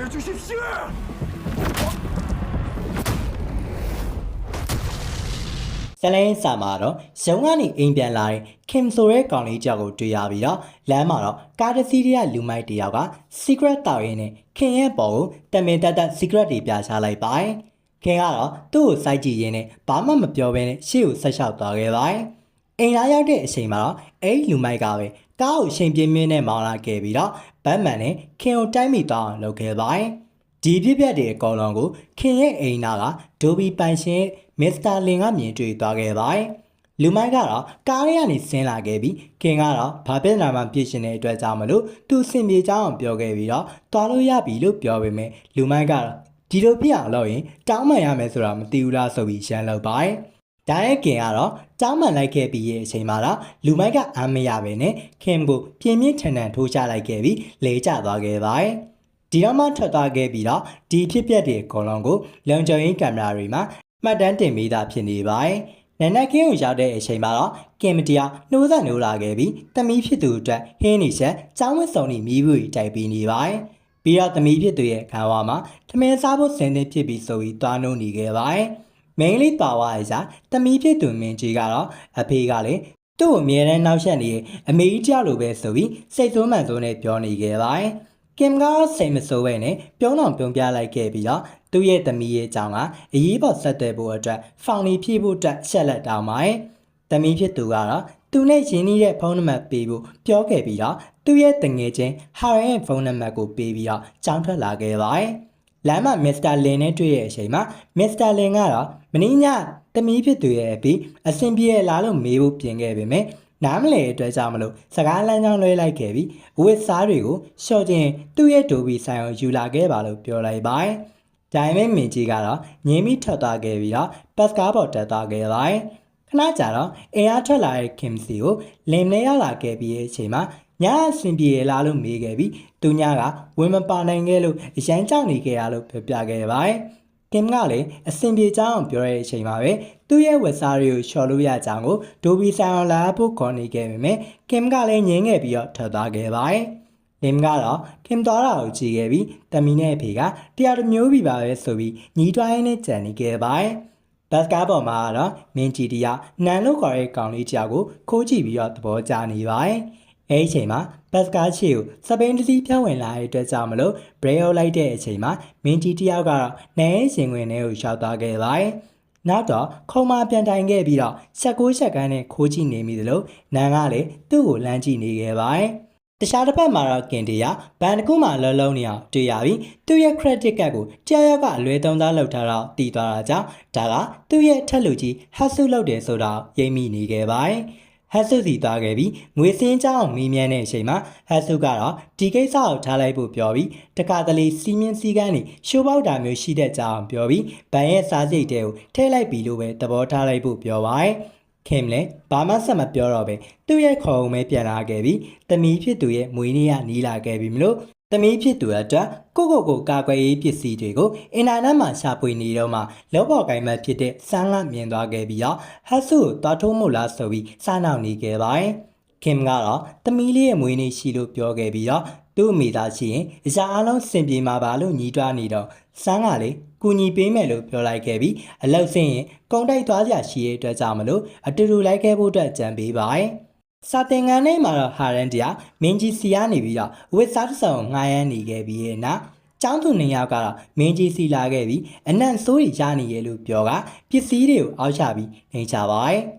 주십시오. Selling Samaro, Songani Indian Line, Kim Sore Kali Jago Tuyavira, Lamaro, Cardassidia Lumai Diaga, Secret Tawine, King Bow, the made that secret Piazza like by Kingara, two Saiji Yene, Bama Mapiovene, Shiu Sasha Doggy. In Ayade Simara, A Lumai Gawe, Gao Shimpimine Mala Gavira, Batmane, King Timmy Down, local by. Deep Bede Colongo, King A Naga, Dobby Panshin, Mr. Linga Mitri Doggy by Lumagara, Kariani Sena Gaby, King Ara, Papinaman Pishine Dwezamalu, two Simbi Down Biogavira, Toluya Bilu Biovime, Lumagara, Dilopia Loin, Tamaya Mesura, Tiula Sobi Shallow by Diane King Ara, Tama like a BA Semara, Lumaga Amiavene, Kimbo, Pimi Tenant Tusha like Gaby, later Doggy by. Diama Tata Gabira, Deep Piede Colongo, Lonjoin Camarima, Madame Mida Pini by Nanaki Jade Shemara, Kemitia, Noza Nula Gaby, the Mipitu, Henisha, Sama Sony Mibu Taipini by Bira the Mipitu Kawama, the Mesabo sending Tibi Soi Dano Nige by mainly Tawaisa, the Mipitu Minjigara, a Pigale, two Miran Naushani, a Meja Lube Soi, say to Mazone Pioni Gay. Kimga same so wene, Pionam Piombia like Gabia, do ye the me janga, a yeeba set the boardra, funny people that shell it down my. The media to gara, do ne genie ponema people, Pio Gabia, do ye the ngaging, Harry and phone mago babya, Janta lage. Lama Mr. Lene to ye shema, Mr. Lengara, Menina, the media to ye be, a simple lalo mebu piangabime. Namely, Drazamalo, Sagalan like Gaby, with Sarigo, shouting, do ye to be silent, you like Gabalo, pure like by. Diamond Mijigara, Nemi Tata Gavira, Pascabo Tata Gavai. Kanachara, Eatra like Kimsio, Lemnea like Gaby, Shema, Nya Simpi Lalu Megaby, Dunyaga, Women Panangelo, Shanchani Galo, Pepia Gavai. Kimgale, a simple town pure Shemave, 2 years with Sario Sholuya Jango, to be sound lapo corny game me, Kimgale Ying Ebio Tadage by Limgala, Kim Dora Uchigabi, Tamine Piga, the other movie by Sobi, Nidwine Jenny gave by Pascabo Mara, Minchidia, Nano Corre County Jago, Koji Biot Bojani by Chema, Pascal Chiu, Sabenti Piawen Light Zamalo, Braille Light Chema, Minchitiaga, Nay Singwene Shoutage by Nata, Koma Piantang Bida, Sako Shakane, Koji Nemidlo, Nangale, two Lanchi Nige by. The Shadapa Mara Kendia, Bandakuma Lolonia, Tuyavi, 2 year credit gago, Jayaga, Luetonda Lotara, Titaraja, Tara, 2 year Taluji, Hasulo de Soda, Yemi Nige by. Hasuzi Dagabi, Within Town, Mimian Shema, Hasugara, TK South, Talaibu Piovi, Takatali, Simeon Sigani, Shubao Damu Shida Town Piovi, Bayan Sazi Deo, Telai Bilu, the Botalaibu Piovai, Kimle, Bama Sama Piorobe, 2 year call me Piana Gabi, the Mipi to ye, Muinia Nila Gabimlo, the Mipi to a Gogo Gagway PC Digo, in Anama Sapui Nidoma, Lobo Gaima Pite, Sanga Mienda Gabia, Hasu, Tatomula Sovi, Sana Nigevai, Kim Gara, the Milia Muini Shilu Pio Gabia, 2 Midachi, Zalo Simpi Mabalu Nidra Nido, Sangale, Kuni Pimelo Pio like Gabi, a low saying, Konda Twaja Shie Drazamalo, a Turu like a Buddha Jambi by. Sating a name of Harandia, Minji Siani Villa, with such song Nayani Gabiena, Chantu Niagara, Minji Sila Gabi, and then Suri Jani Yelu Pioga, Pisidio, Alchabi, in Chavai.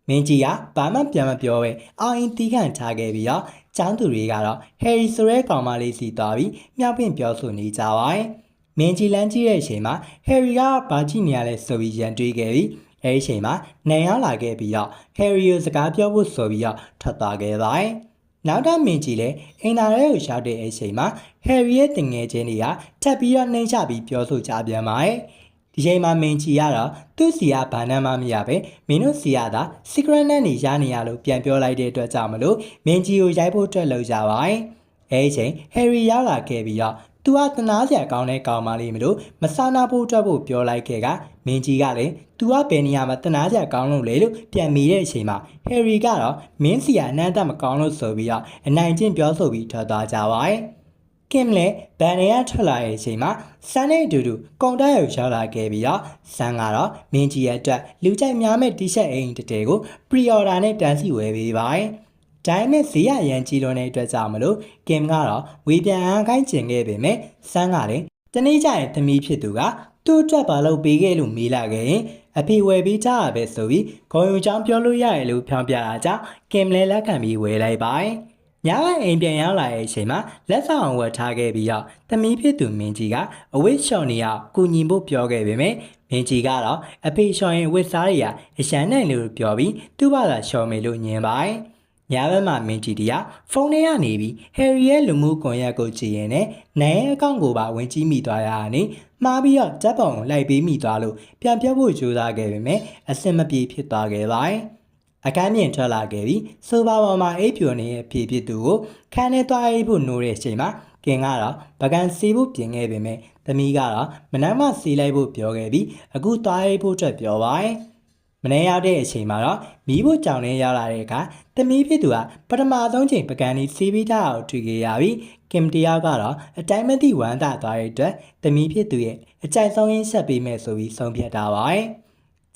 Minjia, Bama Piama Piove, are in Tigan Tagabia, Chantu Rigara, Harry Sure Kamalisi Davi, Miapin Piosu Nizawai. Minji Lanji Shema, Harry Bajiniale Sovijan Drigavi. Hey Shema, Naya like Bia, Harry use a Gabia would Sovia, Tatage by. Now that Minjile, in a real shouted Shema, Harriet in Genia, Tapia Najabi Piosu Jabia Mai. Jema Minjiara, Tusia Panama Miabe, Minusiada, Secret Nani Janialo, Piampio like de Zamalo, Minjio Jaipo Trello Javai. Hey, Harry Yala Kebia. သူကတနာစရာကောင်းတဲ့ကောင်မလေးမလို့မဆာနာဖို့အတွက်ဖို့ပြောလိုက်ခဲ့ကမင်းကြီးကလည်း तू ကဘယ်နေရာမှာတနာစရာကောင်းလို့လဲလို့ပြန်မိတဲ့အချိန်မှာ Harry ကတော့မင်းစီကအနန္တမကောင်းလို့ဆိုပြီးတော့အနိုင်ကျင့်ပြောဆိုပြီးထွက်သွားကြပါတယ်။ Kim လည်းဗန်နေရထွက်လာတဲ့အချိန်မှာဆန်းနဲ့အတူတူကုန်တိုက်ကိုရောက်လာခဲ့ပြီးတော့ဆန်းကတော့မင်းကြီးရဲ့အတွက်လူကြိုက်များမဲ့ T-shirt အိမ်တစ်ထည်ကို pre-order နဲ့တန်းစီဝယ်ပေးပါတယ်။ဒါပေမဲ့ဈေးရရန်ကြီးလွန်တဲ့အတွက်ကြောင့်မလို့ Kim ကတော့ဝေပြန်အားခိုင်းကျင်ခဲ့ပေမဲ့ဆန်းကလည်းတနေ့ကျရင်သမီးဖြစ်သူကသူ့အတွက်ဘာလို့ပေးခဲ့လို့မေးလာခဲ့ရင်အဖေဝယ်ပေးကြရပဲဆိုပြီးခေါ်ယူချောင်းပြောလို့ရတယ်လို့ဖြောင်းပြတာကြောင့် Kim လည်းလက်ခံပြီးဝယ်လိုက်ပါတယ်။ညဘက်အိမ်ပြန်ရောက်လာတဲ့အချိန်မှာလက်ဆောင်ဝယ်ထားခဲ့ပြီးတော့သမီးဖြစ်သူမင်းကြီးကအဝတ်လျှော်နေရကူညီဖို့ပြောခဲ့ပေမဲ့မင်းကြီးကတော့အဖေလျှော်ရင်အဝတ်စားတွေကအရန်နိုင်လို့ပြောပြီးသူ့ဘာသာလျှော်မယ်လို့ညင်ပါတယ်။ညဘက်မှာမင်းကြီးတရဖုန်းထဲကနေပြီး Harry ရဲ့လူမှုကွန်ရက်ကိုကြည့်ရင်နဲ့နိုင်ရဲ့အကောင့်ကိုပါဝင်ကြည့်မိသွားရတာနဲ့မှားပြီးတော့ဓာတ်ပုံကိုလိုက်ပေးမိသွားလို့ပြန်ပြောဖို့ကြိုးစားခဲ့ပေမဲ့အဆင်မပြေဖြစ်သွားခဲ့ပါတယ်။အခန်းပြင်ထွက်လာခဲ့ပြီးဆိုပါပေါ်မှာအိပ်ပျော်နေတဲ့ဖြေဖြစ်သူကိုခန်းထဲသွားအိပ်ဖို့နိုးတဲ့အချိန်မှာကင်ကတော့ပကံစီဖို့ပြင်ခဲ့ပေမဲ့သမီးကတော့မနက်မှစီလိုက်ဖို့ပြောခဲ့ပြီးအခုသွားအိပ်ဖို့အတွက်ပြောပါတယ်။မနေ့ရောက်တဲ့အချိန်မှာတော့မီးဖို့ကြောင်နဲ့ရောက်လာတဲ့အခါသမီးဖြစ်သူကပထမဆုံးချိန်ပကံလေးစီးပြီးသားကိုတွေ့ခဲ့ရပြီးကင်တယောက်ကတော့အတိုင်းမသိဝမ်းသာသွားတဲ့အတွက်သမီးဖြစ်သူရဲ့အကြိုက်ဆုံးရင်းဆက်ပေးမယ်ဆိုပြီးဆုံးဖြတ်တာပါ။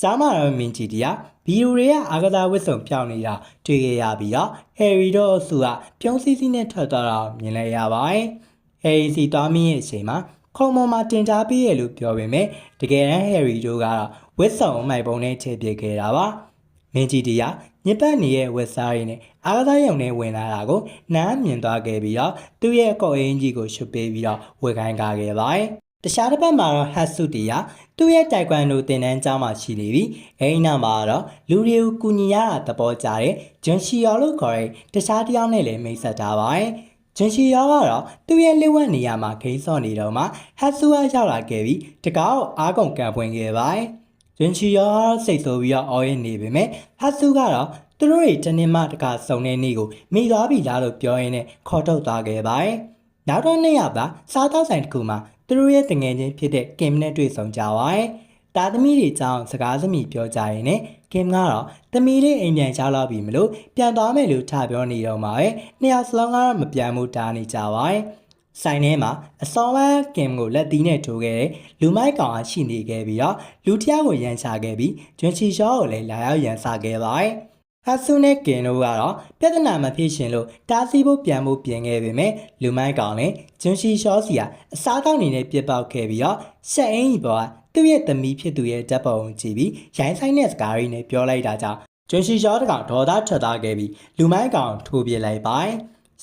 ကြားမှာတော့မင်းကြီးတရားဗီဒီယိုတွေကအာကစားဝတ်စုံပြောင်းနေတာတွေ့ခဲ့ရပြီးတော့ဟယ်ရီတို့အစုကပြုံးစီစီနဲ့ထွက်သွားတာမြင်လိုက်ရပါတယ်။ဟယ်ရီစီသွားမိရဲ့အချိန်မှာခုံပေါ်မှာတင်ထားပေးရလို့ပြောပေမဲ့တကယ်တမ်းဟယ်ရီတို့ကတော့ဝတ်စုံအမိုက်ပုံနဲ့ချေပြခဲ့တာပါ။မင်းကြီးတရားညစ်ပတ်နေတဲ့ဝက်စားရင်းနဲ့အာကစားရုံနဲ့ဝင်လာတာကိုနားမြင်သွားခဲ့ပြီးတော့သူ့ရဲ့ကောက်အင်းကြီးကိုရှုပ်ပေးပြီးတော့ဝယ်ခိုင်းကားခဲ့ပါတယ်။တခြားတစ်ပတ်မှာတော့ဟတ်ဆုတီယာသူ့ရဲ့တိုက်ကွမ်ဒိုတင်တန်းကျောင်းမှာရှိနေပြီးအဲဒီနောက်မှာတော့လူတွေကိုကူညီရတာသဘောကျတဲ့ဂျွန်ရှီယောလို့ခေါ်တဲ့တခြားတစ်ယောက်နဲ့လည်းမိတ်ဆက်ထားပါတယ်။ဂျွန်ရှီယောကတော့သူ့ရဲ့လက်ဝက်နေရာမှာဂိမ်းစော့နေတော့မှဟတ်ဆုကရောက်လာခဲ့ပြီးတကားကိုအားကုန်ကန်ပွင့်ခဲ့ပါတယ်။ဂျွန်ရှီယောကတော့စိတ်ဆိုးပြီးတော့အော်ရနေပေမဲ့ဟတ်ဆုကတော့သူတို့တွေတနေ့မှတခါစုံတဲ့နေ့ကိုမိသွားပြီလားလို့ပြောရင်းနဲ့ခေါ်ထုတ်သွားခဲ့ပါတယ်။နောက်တော့နေ့ရောက်တာစားသောက်ဆိုင်တစ်ခုမှာသူတို့ရဲ့တငယ်ချင်းဖြစ်တဲ့ကင်နဲ့တွေ့ဆုံကြပါတယ်။တာသမီတွေကြောင်းစကားစမြည်ပြောကြရင်နဲ့ကင်ကတော့သမီးလေးအိမ်ပြန်ချလာပြီမလို့ပြန်သွားမယ်လို့ထားပြောနေတော့မှာပဲနှစ်ယောက်စလုံးကတော့မပြန်မှုတားနေကြပါတယ်။ဆိုင်ထဲမှာအစောပိုင်းကင်ကိုလက်သီးနဲ့ထိုးခဲ့တဲ့လူမိုက်ကောင်ကရှိနေခဲ့ပြီးတော့လူတစ်ယောက်ကိုရန်ချခဲ့ပြီးဂျွန်ချီရှောကိုလည်းလာရောက်ရန်ချခဲ့ပါတယ်။ဟတ်ဆုနဲ့ကင်တို့ကတော့ပြဿနာမဖြစ်ရှင်လို့တားဆီးဖို့ပြန်ဖို့ပြင်ခဲ့ပေမဲ့လူမိုက်ကောင်လည်းဂျွန်ရှီရှောစီကအစားကောင်းနေတဲ့ပြစ်ပေါက်ခဲ့ပြီးတော့ရှက်အင်းကြီးပေါ်ကသူ့ရဲ့သမီးဖြစ်သူရဲ့ဓာတ်ပုံကိုကြည့်ပြီးရိုင်းဆိုင်တဲ့စကားရင်းနဲ့ပြောလိုက်တာကြောင့်ဂျွန်ရှီရှောတကောင်ဒေါ်သားထွက်သွားခဲ့ပြီးလူမိုက်ကောင်ထိုးပြလိုက်ပါတယ်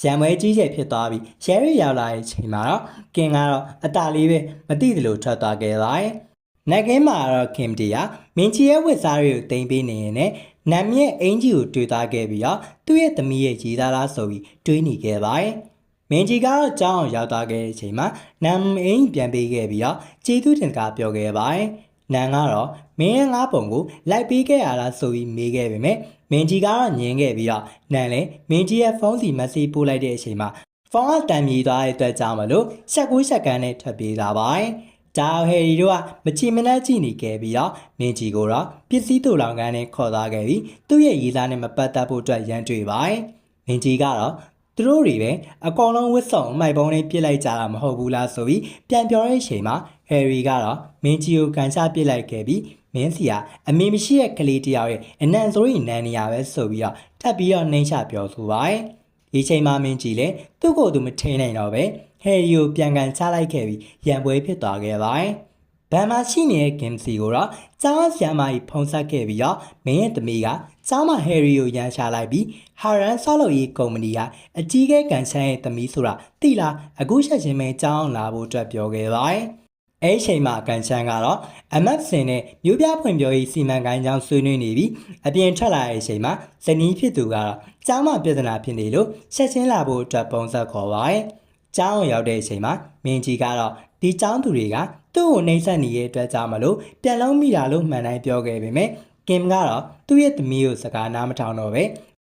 ရံမွဲကြီးကျယ်ဖြစ်သွားပြီးရဲရီရောက်လာတဲ့အချိန်မှာတော့ကင်ကတော့အတာလေးပဲမသိသလိုထွက်သွားခဲ့ပါတယ်။နက်ကင်းမှာတော့ကင်တီယာမင်းကြီးရဲ့ဝတ်စားတွေကိုတင်ပေးနေရင်လည်းနမ်ရဲ့အင်ကြီးကိုတွေ့သွားခဲ့ပြီးတော့သူ့ရဲ့သမီးရဲ့ရည်သားလားဆိုပြီးတွေးနေခဲ့ပါတယ်။မင်းကြီးကတော့ကြောင်းအောင်ရောက်သွားခဲ့တဲ့အချိန်မှာနမ်အင်ပြန်ပေးခဲ့ပြီးတော့ကျေးဇူးတင်စကားပြောခဲ့ပါတယ်။နမ်ကတော့မင်းရဲ့ငါးပုံကိုလိုက်ပေးခဲ့ရလားဆိုပြီးမေးခဲ့ပေမဲ့မင်းကြီးကတော့ညင်းခဲ့ပြီးတော့နန်လည်းမင်းကြီးရဲ့ဖုန်းစီမက်ဆေ့ပို့လိုက်တဲ့အချိန်မှာဖုန်းကတန်ပြေးသွားတဲ့အတွက်ကြောင့်မလို့ရှက်ကူးရှက်ကန်းနဲ့ထွက်ပြေးလာပါတယ်။ဒါဟယ်ရီတို့ကမချီမနှက်ကြည့်နေခဲ့ပြီးတော့မင်းကြီးကိုတော့ပစ္စည်းတူလောင်ကန်းနဲ့ခေါ်သွားခဲ့ပြီးသူ့ရဲ့ရေးသားနဲ့မပတ်သက်ဖို့အတွက်ရန်တွေ့ပါတယ်။မင်းကြီးကတော့သူတို့တွေပဲအကောင်လုံးဝစ်ဆောင်အမိုက်ပုံးလေးပြစ်လိုက်ကြတာမဟုတ်ဘူးလားဆိုပြီးပြန်ပြောတဲ့အချိန်မှာဟယ်ရီကတော့မင်းကြီးကိုကန်ချပစ်လိုက်ခဲ့ပြီးမင်းစီကအမေမရှိတဲ့ကလေးတယောက်ရဲ့အနံ့ဆိုရင်နန်းနေရပဲဆိုပြီးတော့ထပ်ပြီးတော့နှိမ့်ချပြောဆိုပါတယ်။ဒီချိန်မှာမင်းကြီးလည်းသူ့ကိုယ်သူမထိန်နိုင်တော့ပဲဟယ်ရီကိုပြန်ကန်ချလိုက်ခဲ့ပြီးရန်ပွဲဖြစ်သွားခဲ့ပါတယ်။ဘန်မှာရှိနေတဲ့ဂင်စီကိုတော့ကျောင်းဆရာမကြီးဖုံးဆက်ခဲ့ပြီးတော့မင်းရဲ့သမီးကကျောင်းမှာဟယ်ရီကိုရန်ရှာလိုက်ပြီးဟာရန်ဆောက်လုပ်ရေးကုမ္ပဏီကအကြီးကဲကန်ချမ်းရဲ့သမီးဆိုတာသိလားအခုချက်ချင်းပဲကျောင်းလာဖို့အတွက်ပြောခဲ့ပါတယ်။အဲ့ချိန်မှာကန်ချမ်းကတော့အမတ်စင်နဲ့မြို့ပြဖွံ့ဖြိုးရေးစီမံကိန်းကြောင်းဆွေးနွေးနေပြီးအပြင်ထွက်လာတဲ့အချိန်မှာဇနီးဖြစ်သူကတော့ကျောင်းမှာပြဿနာဖြစ်နေလို့ချက်ချင်းလာဖို့အတွက်ပုံစံခေါ်ပါတယ်။ကျောင်းရောက်တဲ့အချိန်မှာမင်းကြီးကတော့ဒီကျောင်းသူတွေကသူ့ကိုနှိမ့်ဆက်နေတဲ့အတွက်ကြောင့်မလို့ပြန်လုံးမိတာလို့မှန်တိုင်းပြောခဲ့ပေမဲ့ကင်ကတော့သူ့ရဲ့သမီးကိုစကားနားမထောင်တော့ပ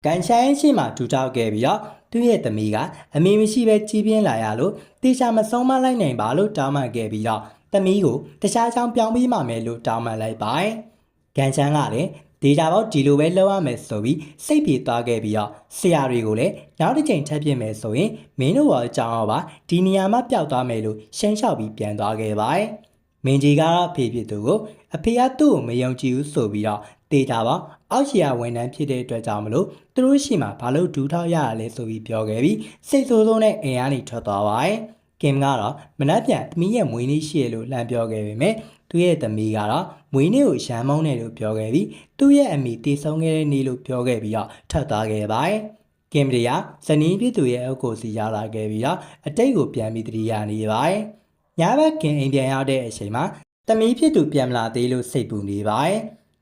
ဲကန်ချိုင်းရှိမှထူထောက်ခဲ့ပြီးတော့သူ့ရဲ့သမီးကအမေမရှိပဲကြီးပြင်းလာရလို့တေချာမဆုံးမလိုက်နိုင်ပါလို့တောင်းပန်ခဲ့ပြီးတော့သမီးကိုတခြားချောင်းပြောင်းပြီးမှမယ်လို့တောင်းပန်လိုက်ပါတယ်။ကန်ချမ်းကလည်း ဒေတာပေါက်ဒီလိုပဲလောက်ရမယ်ဆိုပြီးစိတ်ပြေသွားခဲ့ပြီးတော့ဆရာတွေကိုလည်းနောက်တစ်ချိန်ထပ်ပြစ်မယ်ဆိုရင်မင်းတို့ရောအကြောင်းရောပါဒီနေရာမှာပျောက်သွားမယ်လို့ရှင်းလျှောက်ပြီးပြန်သွားခဲ့ပါတယ်မင်းကြီးကတော့အဖေဖြစ်သူကိုအဖေကသူ့ကိုမယုံကြည်ဘူးဆိုပြီးတော့ဒေတာပေါက်အောက်ခြေကဝန်ထမ်းဖြစ်တဲ့အတွက်ကြောင့်မလို့သူတို့ရှိမှဘာလို့ဒူးထောက်ရရလဲဆိုပြီးပြောခဲ့ပြီးစိတ်ဆိုးဆိုးနဲ့အိမ်ကနေထွက်သွားပါတယ်ကင်ကတော့မနှက်ပြန်သမီးရဲ့မွေးနေ့ရှိရလို့လှမ်းပြောခဲ့ပေမဲ့သူ့ရဲ့သမီးကတော့မွေးနေ့ကိုရမ်းမုန်းတယ်လို့ပြောခဲ့ပြီးသူ့ရဲ့အမိတေဆုံးခဲ့တဲ့နေ့လို့ပြောခဲ့ပြီးတော့ထွက်သွားခဲ့ပါတယ်ကင်မရီကဇနီးဖြစ်သူရဲ့အုပ်ကိုစီရောက်လာခဲ့ပြီးတော့အတိတ်ကိုပြန်ပြီးတတိယနေပါတယ်ညဘက်ကင်အိမ်ပြန်ရောက်တဲ့အချိန်မှာသမီးဖြစ်သူပြန်မလာသေးလို့စိတ်ပူနေပါတယ်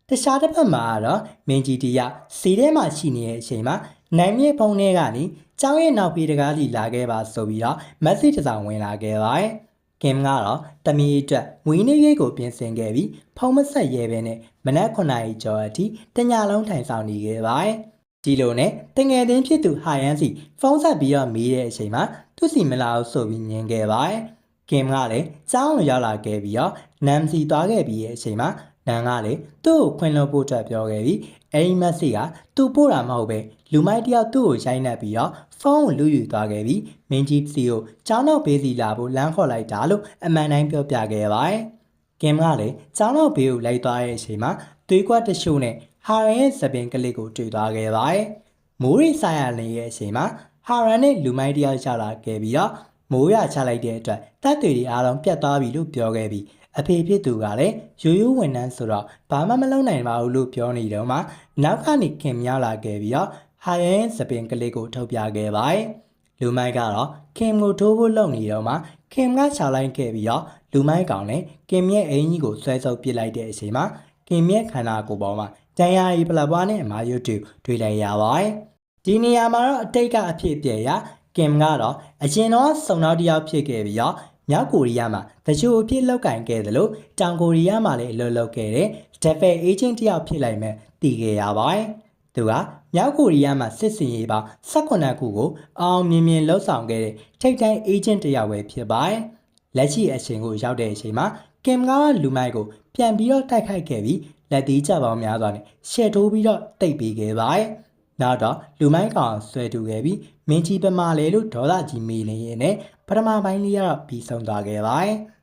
တခြားတစ်ဖက်မှာကတော့မင်းကြီးတီကစီထဲမှာရှိနေတဲ့အချိန်မှာနိုင်မြင့်ဖုံးထဲကနေကျောင်းရဲ့နောက်ပြေးတကားစီလာခဲ့ပါဆိုပြီးတော့မက်ဆေ့တစ်စောင်ဝင်လာခဲ့ပါတယ်ကင်ကတော့တမီအတွက်မွေးနေ့ရိတ်ကိုပြင်ဆင်ခဲ့ပြီးဖုံးမဆက်ရဲပဲနဲ့မနက်9နာရီကျော်အထိတညလုံးထိုင်ဆောင်နေခဲ့ပါတယ်ဒီလိုနဲ့တငယ်ချင်းဖြစ်သူဟာယန်စီဖုံးဆက်ပြီးတော့မေးတဲ့အချိန်မှာသူ့စီမလာဘူးဆိုပြီးညင်ခဲ့ပါတယ်ကင်ကလည်းကျောင်းကိုရောက်လာခဲ့ပြီးတော့နမ်စီသွားခဲ့ပြီးရဲ့အချိန်မှာနန်ကလည်းသူ့ကိုခွင်လို့ပို့တက်ပြောခဲ့ပြီးအဲဒီမက်ဆေ့ကသူ့ပို့တာမဟုတ်ပဲလူမိုက်တယောက်သူ့ကိုရိုက်နှက်ပြီးတော့ဖုန်းကိုလူယူသွားခဲ့ပြီးမင်းကြီးစီကိုကျောင်းတော့ဘေးစီလာဖို့လမ်းခေါ်လိုက်တာလို့အမှန်တိုင်းပြောပြခဲ့ပါတယ်ကင်ကလည်းကျောင်းတော့ဘေးကိုလိုက်သွားတဲ့အချိန်မှာသွေးကွက်တချို့နဲ့ဟာရန်ရဲ့သပင်ကလေးကိုတွေ့သွားခဲ့ပါတယ်မိုးရိဆိုင်ရနေရဲ့အချိန်မှာဟာရန်နဲ့လူမိုက်တယောက်ရောက်လာခဲ့ပြီးတော့မိုးရချလိုက်တဲ့အတွက်တပ်တွေအားလုံးပြတ်သွားပြီလို့ပြောခဲ့ပြီးအဖေဖြစ်သူကလည်းရိုးရိုးဝန်ထမ်းဆိုတော့ဘာမှမလုပ်နိုင်ပါဘူးလို့ပြောနေတော့မှနောက်ကနေခင်မြောက်လာခဲ့ပြီးတော့ဟာယန်စပင်ကလေးကိုထုတ်ပြခဲ့ပါတယ်လူမိုက်ကတော့ခင်ကိုထိုးဖို့လုပ်နေတော့မှခင်ကချောက်လိုက်ခဲ့ပြီးတော့လူမိုက်ကောင်လည်းခင်ရဲ့အင်ကြီးကိုဆွဲဆုပ်ပစ်လိုက်တဲ့အချိန်မှာခင်ရဲ့ခန္ဓာကိုယ်ပေါ်မှာတန်ရာရီပလက်ပွားနဲ့အမာရွတ်တူတွေ့လိုက်ရပါတယ်ဒီနေရာမှာတော့အတိတ်ကအဖြစ်အပျက်ရကင်ကတော့အရင်တော့စုံနောက်တစ်ယောက်ဖြစ်ခဲ့ပြီးတော့မြောက်ကိုရီးယားမှာတချို့အဖြစ်လောက်ကင်ခဲ့တယ်လို့တောင်ကိုရီးယားမှာလည်းအလုပ်လုပ်ခဲ့တဲ့ Devil Agent တယောက်ဖြစ်လိုက်မှသိခဲ့ရပါတယ်။သူကမြောက်ကိုရီးယားမှာစစ်စင်ရေးပေါင်း18ခုကိုအောင်မြင်မြင်လှုပ်ဆောင်ခဲ့တဲ့ထိပ်တန်း agent တယောက်ပဲဖြစ်ပါတယ်။လက်ရှိအချိန်ကိုရောက်တဲ့အချိန်မှာကင်ကလူမိုက်ကိုပြန်ပြီးတော့တိုက်ခိုက်ခဲ့ပြီးလက်သေးချပေါင်းများစွာနဲ့ရှယ်ထိုးပြီးတော့တိတ်ပေးခဲ့ပါတယ်။နောက်တော့လူမိုက်ကောင်ဆွဲတူခဲ့ပြီးမင်းကြီးပမာလေလို့ဒေါသကြီးမေးနေရင်လည်းပထမပိုင်းလေးကတော့ပြီးဆုံးသွားခဲ့ပါတယ်။